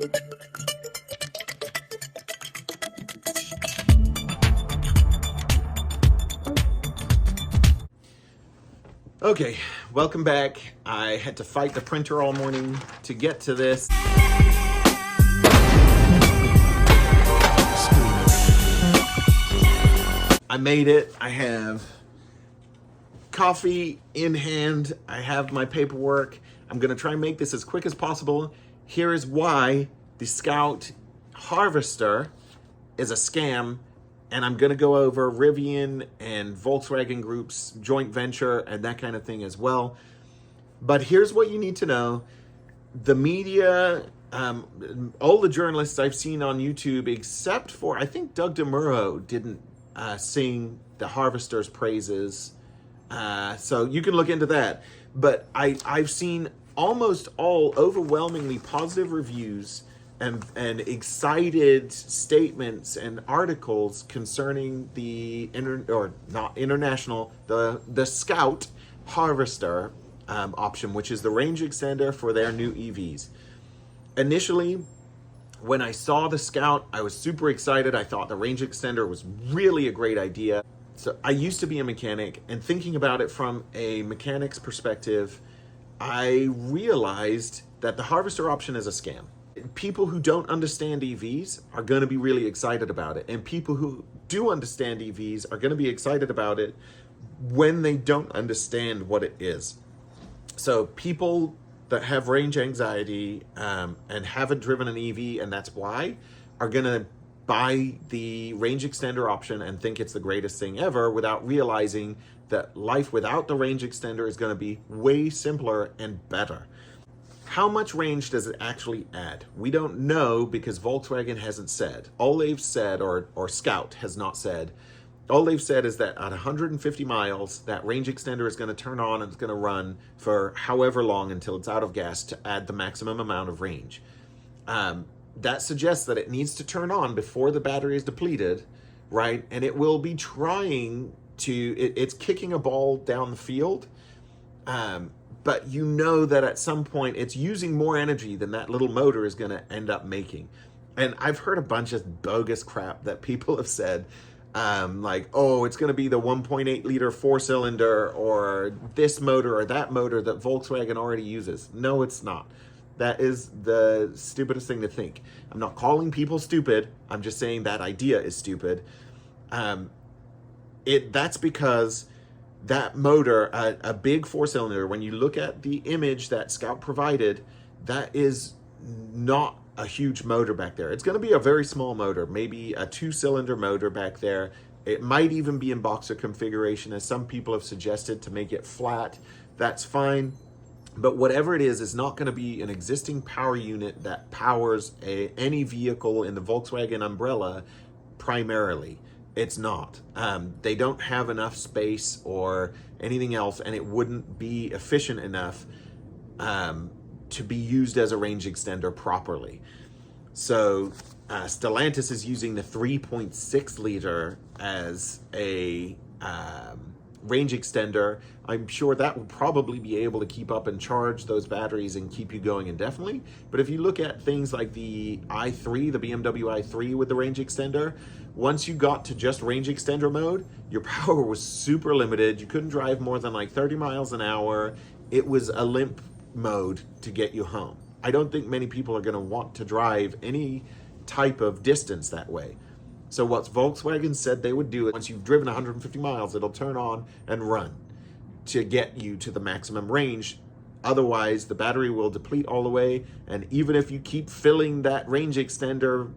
Okay, welcome back. I had to fight the printer all morning to get to this. I made it. I have coffee in hand. I have my paperwork. I'm gonna try and make this as quick as possible. Here is why the Scout Harvester is a scam, and I'm gonna go over Rivian and Volkswagen Group's joint venture and that kind of thing as well. But here's what you need to know. The media, all the journalists I've seen on YouTube, except for, I think Doug DeMuro didn't sing the Harvester's praises. So you can look into that. But I've seen almost all overwhelmingly positive reviews and excited statements and articles concerning the the Scout Harvester option, which is the range extender for their new EVs. Initially, when I saw the Scout, I was super excited. I thought the range extender was really a great idea. So I used to be a mechanic, and thinking about it from a mechanic's perspective, I realized that the Harvester option is a scam. People who don't understand EVs are going to be really excited about it, and people who do understand EVs are going to be excited about it when they don't understand what it is. So people that have range anxiety and haven't driven an EV, and that's why, are going to buy the range extender option and think it's the greatest thing ever without realizing that life without the range extender is going to be way simpler and better. How much range does it actually add? We don't know because Volkswagen hasn't said. All they've said, or Scout has not said, all they've said is that at 150 miles, that range extender is going to turn on and it's going to run for however long until it's out of gas to add the maximum amount of range. That suggests that it needs to turn on before the battery is depleted, right? And it will be trying to, it's kicking a ball down the field, but you know that at some point it's using more energy than that little motor is going to end up making. And I've heard a bunch of bogus crap that people have said, like, oh, it's going to be the 1.8 liter 4-cylinder or this motor or that motor that Volkswagen already uses. No, it's not. That is the stupidest thing to think. I'm not calling people stupid. I'm just saying that idea is stupid. That's because that motor, a big 4-cylinder, when you look at the image that Scout provided, that is not a huge motor back there. It's going to be a very small motor, maybe a 2-cylinder motor back there. It might even be in boxer configuration, as some people have suggested, to make it flat. That's fine. But whatever it is not going to be an existing power unit that powers any vehicle in the Volkswagen umbrella primarily. It's not. They don't have enough space or anything else, and it wouldn't be efficient enough to be used as a range extender properly. So Stellantis is using the 3.6 liter as a range extender. I'm sure that would probably be able to keep up and charge those batteries and keep you going indefinitely. But if you look at things like the i3, the BMW i3 with the range extender, once you got to just range extender mode, your power was super limited. You couldn't drive more than like 30 miles an hour. It was a limp mode to get you home. I don't think many people are going to want to drive any type of distance that way. So what Volkswagen said they would do, once you've driven 150 miles, it'll turn on and run to get you to the maximum range. Otherwise, the battery will deplete all the way. And even if you keep filling that range extender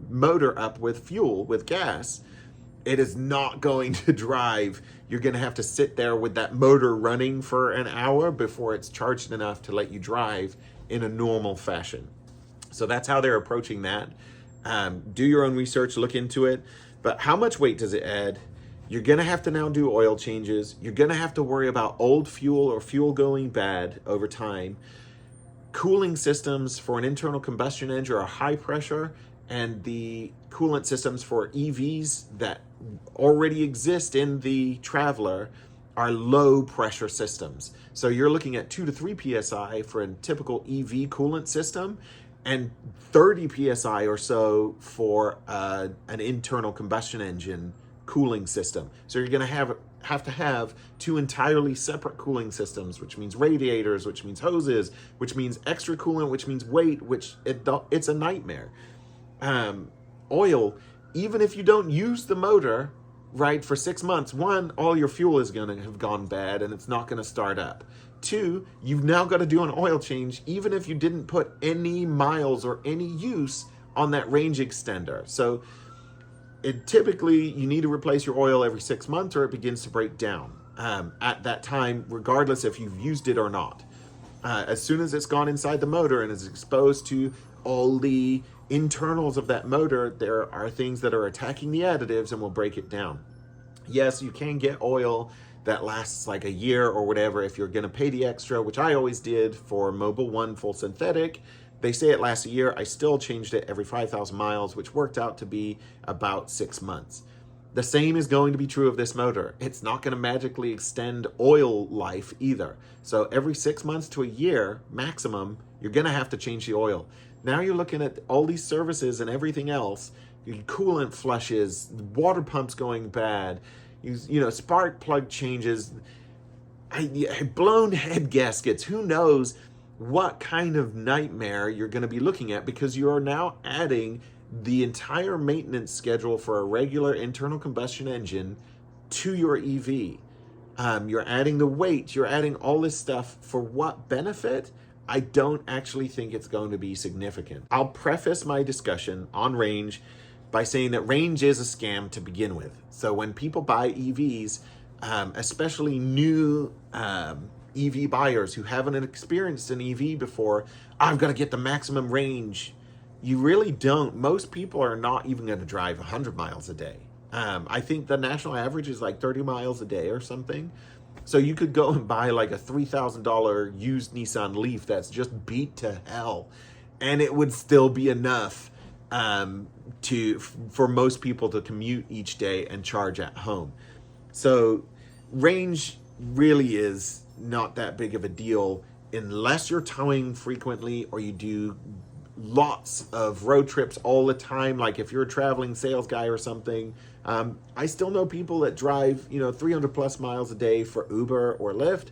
motor up with fuel, with gas, it is not going to drive. You're going to have to sit there with that motor running for an hour before it's charged enough to let you drive in a normal fashion. So that's how they're approaching that. Do your own research, look into it. But how much weight does it add? You're going to have to now do oil changes. You're going to have to worry about old fuel or fuel going bad over time. Cooling systems for an internal combustion engine are high pressure, and the coolant systems for EVs that already exist in the Traveler are low pressure systems. So you're looking at 2 to 3 psi for a typical EV coolant system. and 30 psi or so for an internal combustion engine cooling system. So you're going to have to have two entirely separate cooling systems, which means radiators, which means hoses, which means extra coolant, which means weight, it's a nightmare. Oil, even if you don't use the motor, right, for 6 months, one, all your fuel is going to have gone bad and it's not going to start up. Two, you've now got to do an oil change, even if you didn't put any miles or any use on that range extender. So typically you need to replace your oil every 6 months or it begins to break down at that time, regardless if you've used it or not. As soon as it's gone inside the motor and is exposed to all the internals of that motor, there are things that are attacking the additives and will break it down. Yes, you can get oil that lasts like a year or whatever if you're going to pay the extra, which I always did for Mobil 1 full synthetic. They say it lasts a year. I still changed it every 5,000 miles, which worked out to be about 6 months. The same is going to be true of this motor. It's not going to magically extend oil life either. So every 6 months to a year maximum, you're going to have to change the oil. Now you're looking at all these services and everything else, coolant flushes, water pumps going bad, spark plug changes, blown head gaskets. Who knows what kind of nightmare you're going to be looking at, because you are now adding the entire maintenance schedule for a regular internal combustion engine to your EV. You're adding the weight, you're adding all this stuff for what benefit? I don't actually think it's going to be significant. I'll preface my discussion on range by saying that range is a scam to begin with. So when people buy EVs, especially new EV buyers who haven't experienced an EV before, I've got to get the maximum range. You really don't. Most people are not even going to drive 100 miles a day. I think the national average is like 30 miles a day or something. So you could go and buy like a $3,000 used Nissan Leaf that's just beat to hell, and it would still be enough for most people to commute each day and charge at home. So range really is not that big of a deal unless you're towing frequently or you do lots of road trips all the time. Like if you're a traveling sales guy or something, I still know people that drive 300 plus miles a day for Uber or Lyft,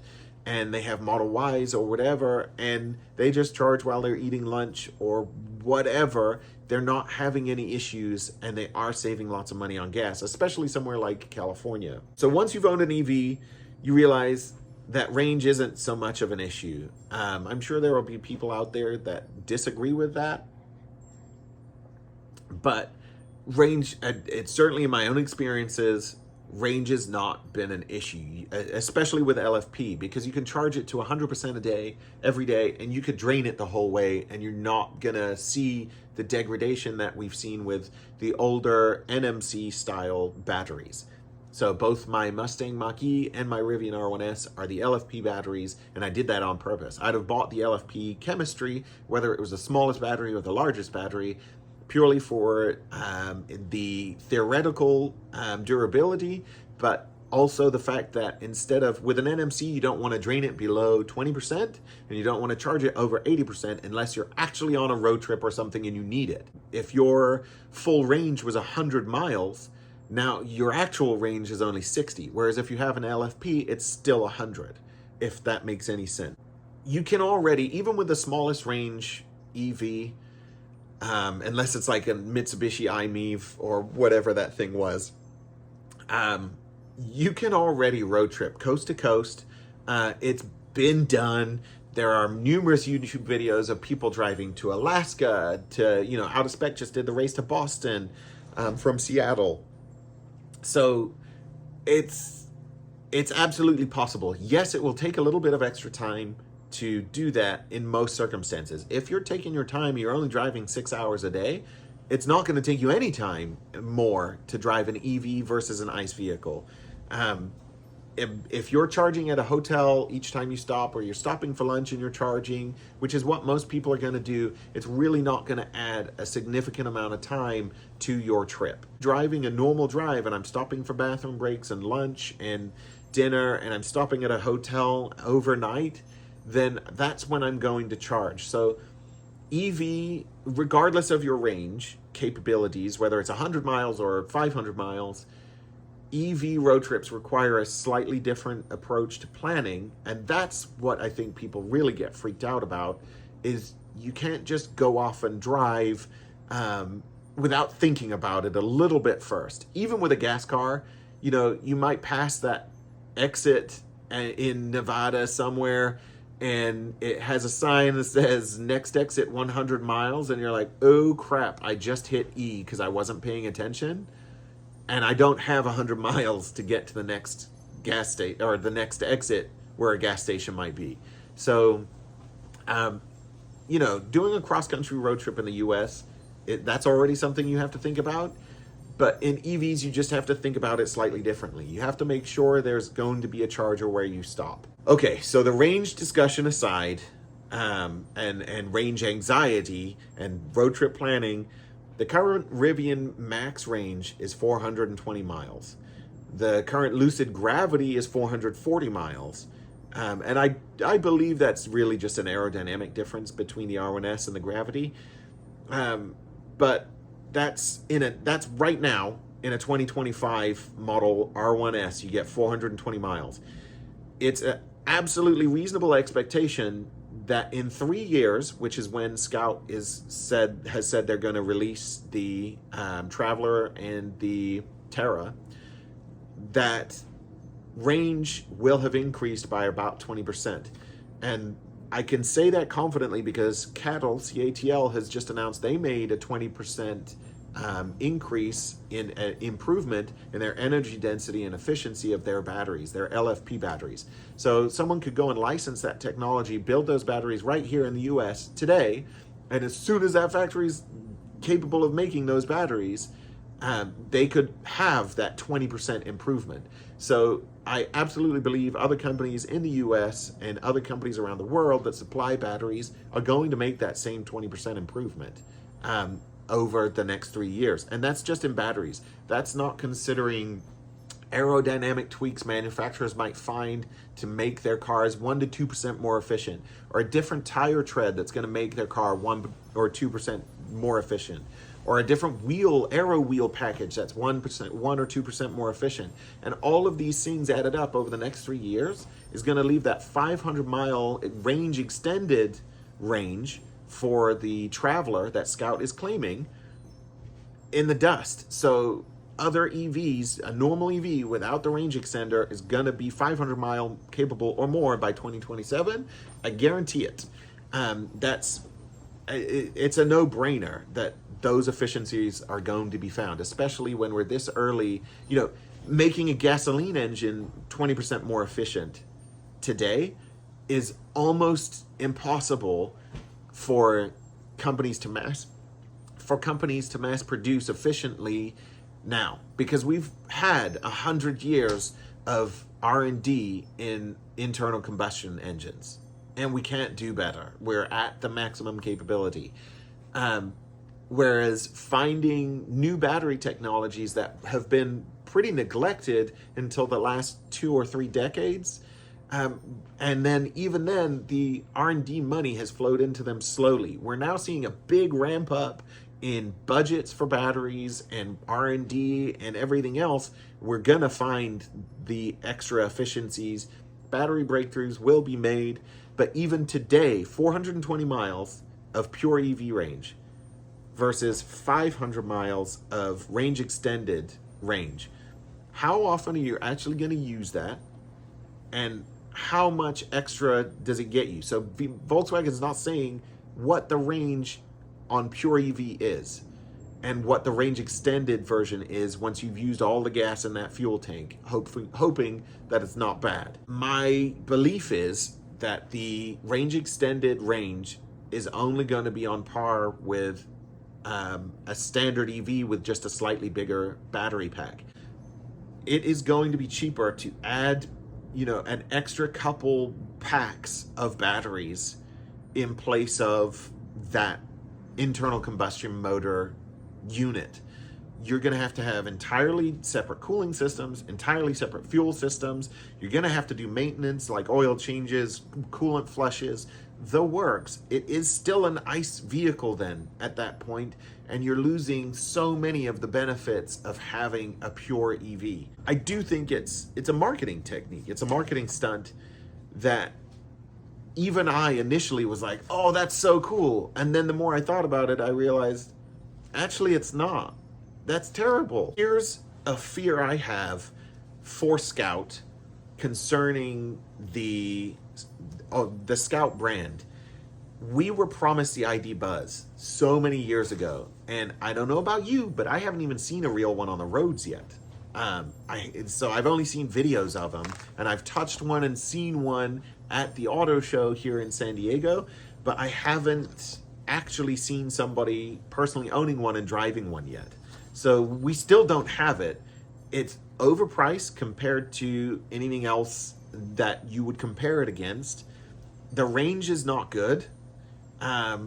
and they have Model Ys or whatever, and they just charge while they're eating lunch or whatever. They're not having any issues, and they are saving lots of money on gas, especially somewhere like California. So once you've owned an EV, you realize that range isn't so much of an issue. I'm sure there will be people out there that disagree with that, but range, it's certainly in my own experiences, range has not been an issue, especially with LFP, because you can charge it to 100% a day, every day, and you could drain it the whole way, and you're not gonna see the degradation that we've seen with the older NMC style batteries. So both my Mustang Mach-E and my Rivian R1S are the LFP batteries, and I did that on purpose. I'd have bought the LFP chemistry, whether it was the smallest battery or the largest battery, purely for the theoretical durability, but also the fact that instead of, with an NMC, you don't want to drain it below 20%, and you don't want to charge it over 80% unless you're actually on a road trip or something and you need it. If your full range was 100 miles, now your actual range is only 60, whereas if you have an LFP, it's still 100, if that makes any sense. You can already, even with the smallest range EV, unless it's like a Mitsubishi i-MiEV or whatever that thing was, you can already road trip coast to coast. It's been done. There are numerous YouTube videos of people driving to Alaska, to, Out of Spec just did the race to Boston from Seattle. So it's absolutely possible. Yes, it will take a little bit of extra time to do that in most circumstances. If you're taking your time, you're only driving 6 hours a day, it's not going to take you any time more to drive an EV versus an ICE vehicle. If you're charging at a hotel each time you stop, or you're stopping for lunch and you're charging, which is what most people are going to do, it's really not going to add a significant amount of time to your trip. Driving a normal drive, and I'm stopping for bathroom breaks and lunch and dinner, and I'm stopping at a hotel overnight, then that's when I'm going to charge. So EV, regardless of your range capabilities, whether it's 100 miles or 500 miles, EV road trips require a slightly different approach to planning, and that's what I think people really get freaked out about, is you can't just go off and drive without thinking about it a little bit first. Even with a gas car, you might pass that exit in Nevada somewhere, and it has a sign that says next exit 100 miles, and you're like, oh crap, I just hit E because I wasn't paying attention, and I don't have 100 miles to get to the next gas station or the next exit where a gas station might be. So, doing a cross-country road trip in the US, that's already something you have to think about. But in EVs, you just have to think about it slightly differently. You have to make sure there's going to be a charger where you stop. Okay, so the range discussion aside, and range anxiety and road trip planning, the current Rivian max range is 420 miles. The current Lucid Gravity is 440 miles. And I believe that's really just an aerodynamic difference between the R1S and the Gravity. But that's right now in a 2025 model R1S, you get 420 miles. It's an absolutely reasonable expectation that in 3 years, which is when Scout has said they're going to release the Traveler and the Terra, that range will have increased by about 20%. And I can say that confidently because CATL has just announced they made a 20% increase in improvement in their energy density and efficiency of their batteries, their LFP batteries. So someone could go and license that technology, build those batteries right here in the US today, and as soon as that factory's capable of making those batteries, they could have that 20% improvement. So I absolutely believe other companies in the US and other companies around the world that supply batteries are going to make that same 20% improvement over the next 3 years. And that's just in batteries. That's not considering aerodynamic tweaks manufacturers might find to make their cars 1% to 2% more efficient, or a different tire tread that's going to make their car 1% or 2% more efficient, or a different aero wheel package that's 1% or 2% more efficient. And all of these things added up over the next 3 years is going to leave that 500-mile range extended range for the Traveler that Scout is claiming in the dust. So other EVs, a normal EV without the range extender, is going to be 500-mile capable or more by 2027. I guarantee it. It's a no-brainer that those efficiencies are going to be found, especially when we're this early. Making a gasoline engine 20% more efficient today is almost impossible for companies to mass produce efficiently now, because we've had 100 years of R&D in internal combustion engines, and we can't do better. We're at the maximum capability. Whereas finding new battery technologies that have been pretty neglected until the last 2 or 3 decades, and then even then, the R&D money has flowed into them slowly. We're now seeing a big ramp up in budgets for batteries and R&D and everything else. We're gonna find the extra efficiencies. Battery breakthroughs will be made, but even today, 420 miles of pure EV range versus 500 miles of range extended range. How often are you actually going to use that? And how much extra does it get you? So Volkswagen is not saying what the range on pure EV is and what the range extended version is once you've used all the gas in that fuel tank, hoping that it's not bad. My belief is that the range extended range is only going to be on par with a standard EV with just a slightly bigger battery pack. It is going to be cheaper to add, an extra couple packs of batteries in place of that internal combustion motor unit. You're going to have entirely separate cooling systems, entirely separate fuel systems. You're going to have to do maintenance like oil changes, coolant flushes. the works, it is still an ICE vehicle then at that point, and you're losing so many of the benefits of having a pure EV. I do think it's a marketing technique. It's a marketing stunt that even I initially was like, oh, that's so cool. And then the more I thought about it, I realized, actually, it's not. That's terrible. Here's a fear I have for Scout concerning the Scout brand. We were promised the ID Buzz so many years ago, and I don't know about you, but I haven't even seen a real one on the roads yet. So I've only seen videos of them, and I've touched one and seen one at the auto show here in San Diego, but I haven't actually seen somebody personally owning one and driving one yet. So we still don't have it. It's overpriced compared to anything else that you would compare it against. The range is not good,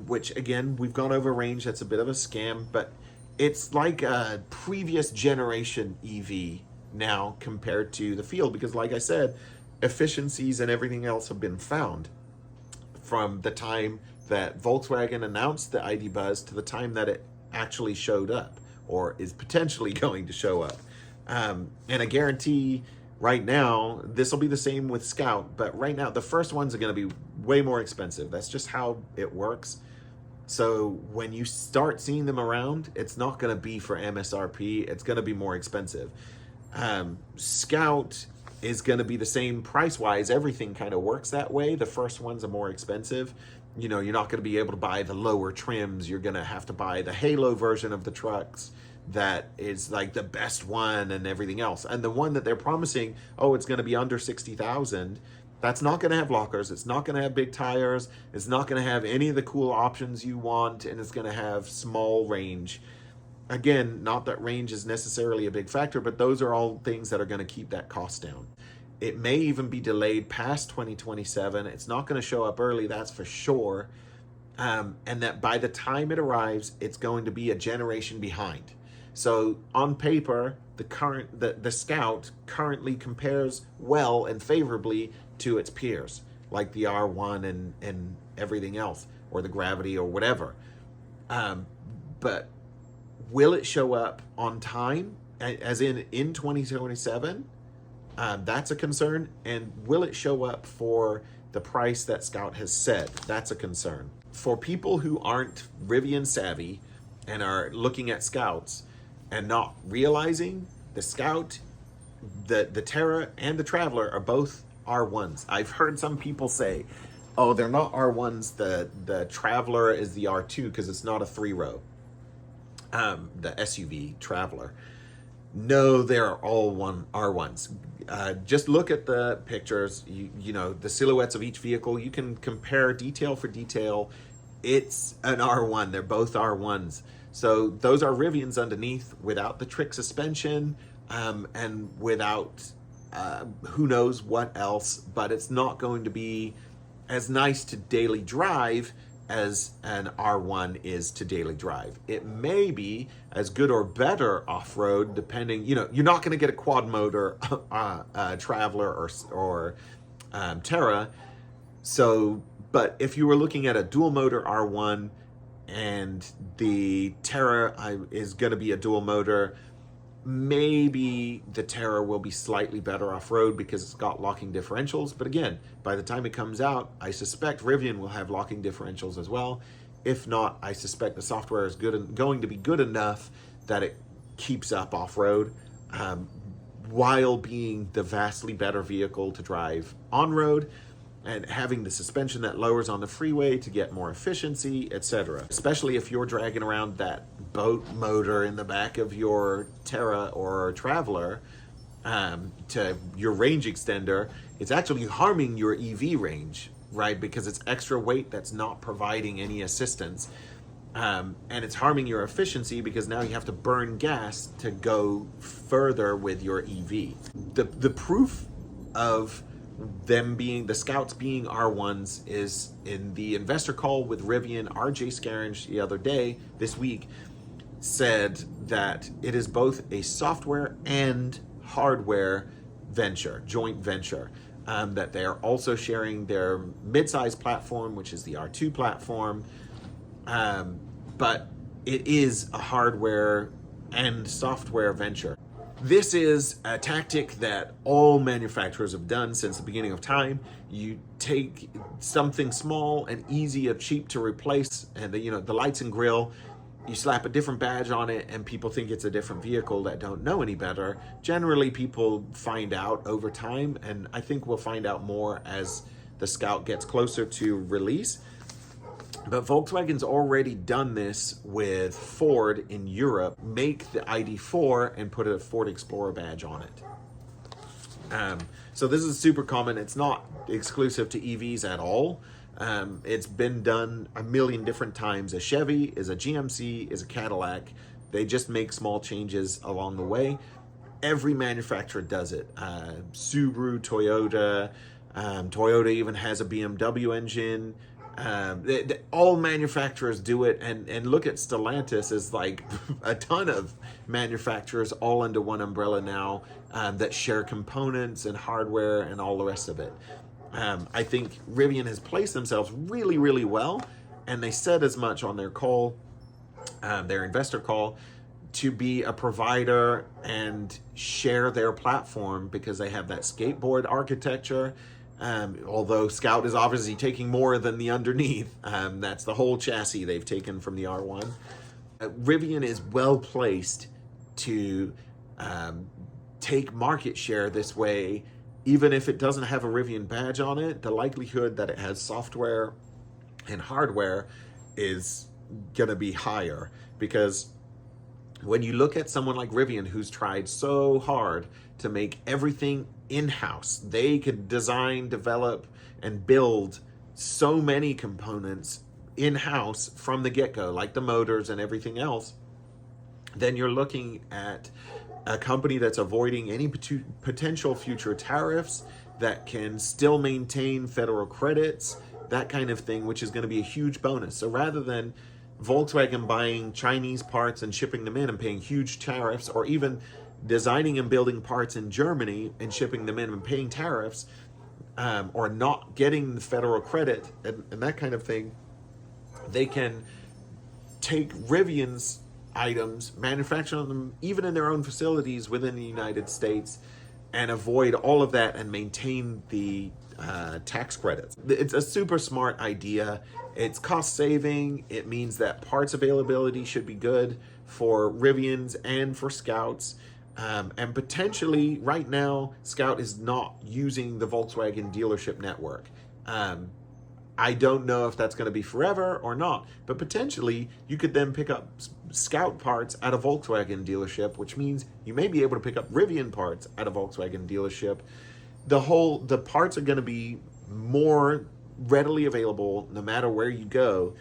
which again, we've gone over range. That's a bit of a scam, but it's like a previous generation EV now compared to the field, because like I said, efficiencies and everything else have been found from the time that Volkswagen announced the ID Buzz to the time that it actually showed up or is potentially going to show up. And I guarantee right now, this will be the same with Scout, but right now the first ones are going to be way more expensive. That's just how it works. So when you start seeing them around, it's not going to be for MSRP. It's going to be more expensive. Scout is going to be the same price-wise. Everything kind of works that way. The first ones are more expensive. You know, you're not going to be able to buy the lower trims. You're going to have to buy the Halo version of the trucks that is like the best one and everything else. And the one that they're promising, oh, it's going to be under 60,000. That's not going to have lockers. It's not going to have big tires. It's not going to have any of the cool options you want, and it's going to have small range. Again, not that range is necessarily a big factor, but those are all things that are going to keep that cost down. It may even be delayed past 2027. It's not going to show up early, that's for sure. And that by the time it arrives, it's going to be a generation behind. So on paper, the Scout currently compares well and favorably to its peers, like the R1 and everything else, or the Gravity or whatever. But will it show up on time, as in 2027? That's a concern. And will it show up for the price that Scout has said? That's a concern. For people who aren't Rivian savvy and are looking at Scouts and not realizing the Scout, the Terra, and the Traveler are both R1s. I've heard some people say, oh, they're not R1s. The Traveler is the R2 because it's not a 3-row. The SUV Traveler. No, they're all R1s. Just look at the pictures, you know, the silhouettes of each vehicle. You can compare detail for detail. It's an R1. They're both R1s. So those are Rivians underneath without the trick suspension and without who knows what else. But it's not going to be as nice to daily drive as an R1 is to daily drive. It may be as good or better off-road, depending, you know, you're not going to get a quad motor Traveler or Terra. So, but if you were looking at a dual motor R1 and the Terra is going to be a dual motor, maybe the Terra will be slightly better off-road because it's got locking differentials. But again, by the time it comes out, I suspect Rivian will have locking differentials as well. If not, I suspect the software is going to be good enough that it keeps up off-road while being the vastly better vehicle to drive on-road and having the suspension that lowers on the freeway to get more efficiency, etc. Especially if you're dragging around that boat motor in the back of your Terra or Traveler to your range extender, it's actually harming your EV range, right? Because it's extra weight that's not providing any assistance. And it's harming your efficiency because now you have to burn gas to go further with your EV. The proof of them being, the Scouts being R1s, is in the investor call with Rivian. RJ Scaringe this week, said that it is both a software and hardware venture, joint venture. that they're also sharing their mid-size platform, which is the R2 platform. But it is a hardware and software venture. This is a tactic that all manufacturers have done since the beginning of time. You take something small and easy and cheap to replace, and the lights and grill, you slap a different badge on it and people think it's a different vehicle that don't know any better. Generally, people find out over time, and I think we'll find out more as the Scout gets closer to release. But Volkswagen's already done this with Ford in Europe, make the ID4 and put a Ford Explorer badge on it. So this is super common. It's not exclusive to EVs at all. It's been done a million different times. A Chevy, is a GMC, is a Cadillac. They just make small changes along the way. Every manufacturer does it. Subaru, Toyota, Toyota even has a BMW engine. All manufacturers do it, and look at Stellantis as like a ton of manufacturers all under one umbrella now that share components and hardware and all the rest of it. I think Rivian has placed themselves really, really well, and they said as much on their call, their investor call, to be a provider and share their platform because they have that skateboard architecture. Although Scout is obviously taking more than the underneath. That's the whole chassis they've taken from the R1. Rivian is well placed to take market share this way. Even if it doesn't have a Rivian badge on it, the likelihood that it has software and hardware is going to be higher. Because when you look at someone like Rivian, who's tried so hard to make everything in-house, they could design, develop, and build so many components in-house from the get-go, like the motors and everything else, then you're looking at a company that's avoiding any potential future tariffs, that can still maintain federal credits, that kind of thing, which is going to be a huge bonus. So rather than Volkswagen buying Chinese parts and shipping them in and paying huge tariffs, or even designing and building parts in Germany and shipping them in and paying tariffs, or not getting the federal credit and that kind of thing, they can take Rivian's items, manufacture them even in their own facilities within the United States, and avoid all of that and maintain the tax credits. It's a super smart idea. It's cost saving. It means that parts availability should be good for Rivians and for Scouts. And potentially right now, Scout is not using the Volkswagen dealership network. I don't know if that's going to be forever or not, but potentially you could then pick up Scout parts at a Volkswagen dealership, which means you may be able to pick up Rivian parts at a Volkswagen dealership. The parts are going to be more readily available no matter where you go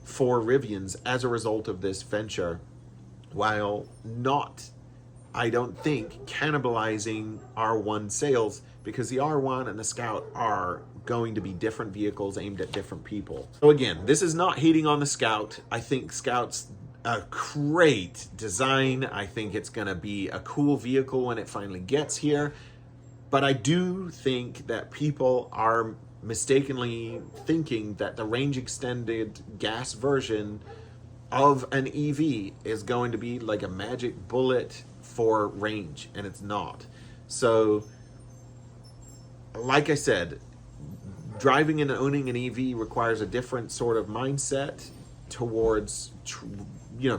for Rivians as a result of this venture, while not, I don't think, cannibalizing R1 sales, because the R1 and the Scout are going to be different vehicles aimed at different people. So again, this is not hating on the Scout. I think Scout's a great design. I think it's going to be a cool vehicle when it finally gets here. But I do think that people are mistakenly thinking that the range extended gas version of an EV is going to be like a magic bullet for range, and it's not. So, like I said, driving and owning an EV requires a different sort of mindset towards,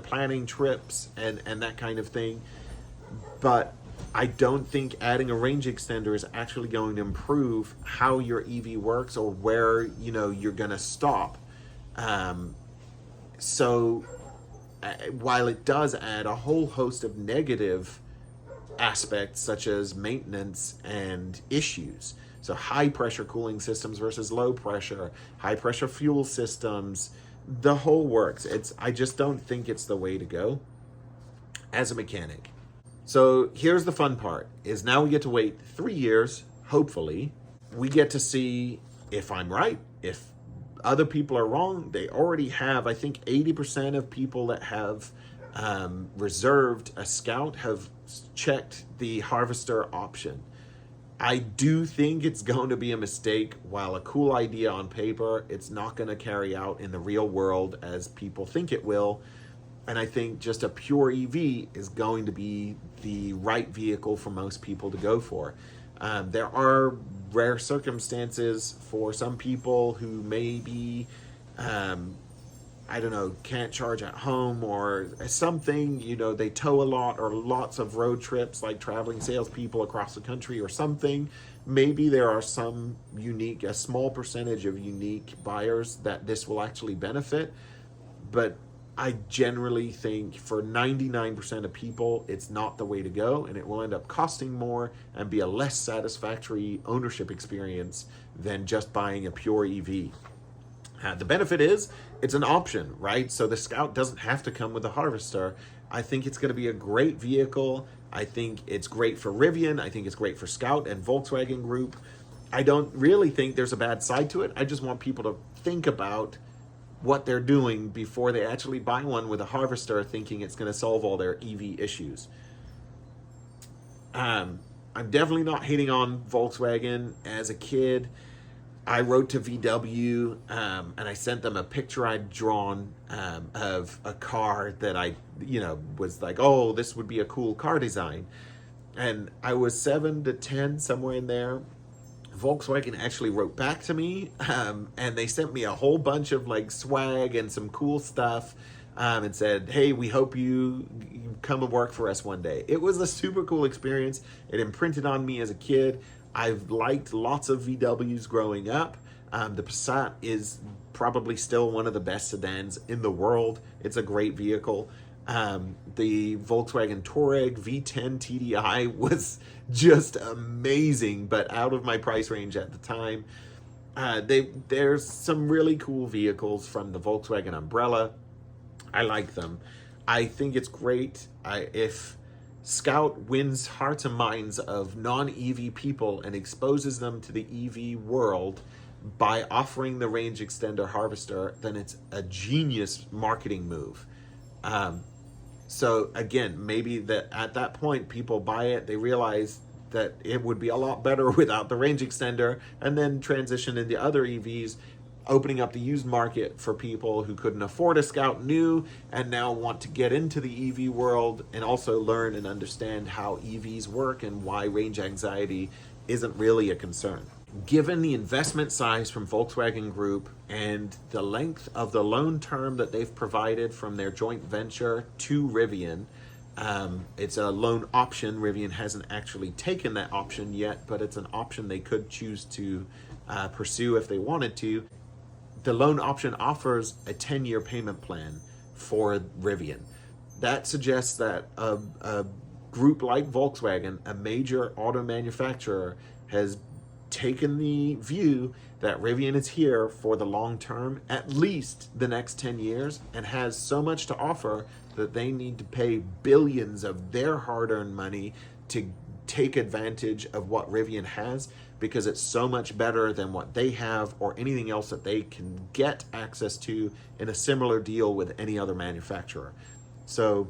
planning trips and that kind of thing. But I don't think adding a range extender is actually going to improve how your EV works or where, you're going to stop. So while it does add a whole host of negative aspects, such as maintenance and issues, so high pressure cooling systems versus low pressure, high pressure fuel systems, the whole works. I just don't think it's the way to go as a mechanic. So here's the fun part, is now we get to wait 3 years, hopefully. We get to see if I'm right, if other people are wrong. They already have, I think 80% of people that have reserved a Scout have checked the Harvester option. I do think it's going to be a mistake. While a cool idea on paper, it's not going to carry out in the real world as people think it will. And I think just a pure EV is going to be the right vehicle for most people to go for. There are rare circumstances for some people who maybe, I don't know, can't charge at home or something, they tow a lot or lots of road trips, like traveling salespeople across the country or something. Maybe there are a small percentage of unique buyers that this will actually benefit. But I generally think for 99% of people, it's not the way to go, and it will end up costing more and be a less satisfactory ownership experience than just buying a pure EV. The benefit is it's an option, right? So the Scout doesn't have to come with a Harvester. I think it's going to be a great vehicle. I think it's great for Rivian. I think it's great for Scout and Volkswagen Group. I don't really think there's a bad side to it. I just want people to think about what they're doing before they actually buy one with a Harvester thinking it's going to solve all their EV issues. I'm definitely not hating on Volkswagen. As a kid, I wrote to VW and I sent them a picture I'd drawn of a car that I, was like, oh, this would be a cool car design. And I was 7 to 10, somewhere in there. Volkswagen actually wrote back to me and they sent me a whole bunch of like swag and some cool stuff and said, hey, we hope you come and work for us one day. It was a super cool experience. It imprinted on me as a kid. I've liked lots of VWs growing up. The Passat is probably still one of the best sedans in the world. It's a great vehicle. The Volkswagen Touareg V10 TDI was just amazing, but out of my price range at the time. There's some really cool vehicles from the Volkswagen umbrella. I like them. I think it's great. If Scout wins hearts and minds of non-EV people and exposes them to the EV world by offering the range extender Harvester, then it's a genius marketing move. So again, maybe that at that point people buy it, they realize that it would be a lot better without the range extender, and then transition into other EVs, opening up the used market for people who couldn't afford a Scout new and now want to get into the EV world and also learn and understand how EVs work and why range anxiety isn't really a concern. Given the investment size from Volkswagen Group and the length of the loan term that they've provided from their joint venture to Rivian, it's a loan option. Rivian hasn't actually taken that option yet, but it's an option they could choose to pursue if they wanted to. The loan option offers a 10-year payment plan for Rivian. That suggests that a group like Volkswagen, a major auto manufacturer, has taken the view that Rivian is here for the long term, at least the next 10 years, and has so much to offer that they need to pay billions of their hard-earned money to take advantage of what Rivian has, because it's so much better than what they have or anything else that they can get access to in a similar deal with any other manufacturer. So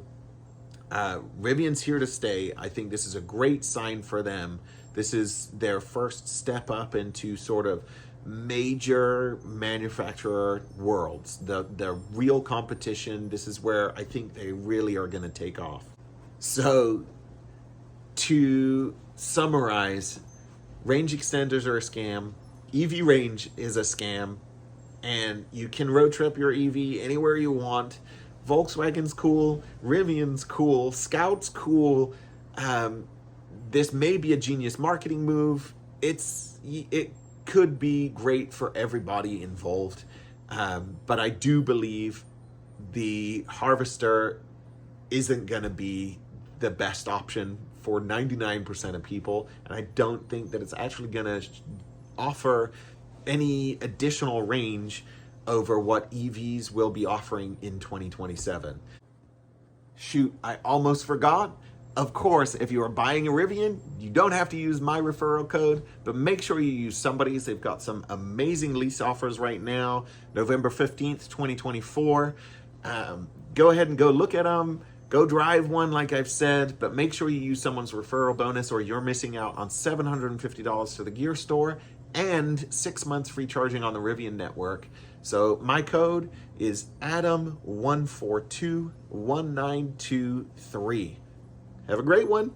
Rivian's here to stay. I think this is a great sign for them. This is their first step up into sort of major manufacturer worlds, the real competition. This is where I think they really are going to take off. So to summarize, range extenders are a scam. EV range is a scam, and you can road trip your EV anywhere you want. Volkswagen's cool, Rivian's cool, Scout's cool. This may be a genius marketing move. It could be great for everybody involved, but I do believe the Harvester isn't going to be the best option for 99% of people, and I don't think that it's actually going to offer any additional range over what EVs will be offering in 2027. Shoot, I almost forgot. Of course, if you are buying a Rivian, you don't have to use my referral code, but make sure you use somebody's. They've got some amazing lease offers right now, November 15th, 2024. Go ahead and go look at them. Go drive one, like I've said, but make sure you use someone's referral bonus or you're missing out on $750 to the gear store and 6 months free charging on the Rivian network. So my code is Adam142193. Have a great one.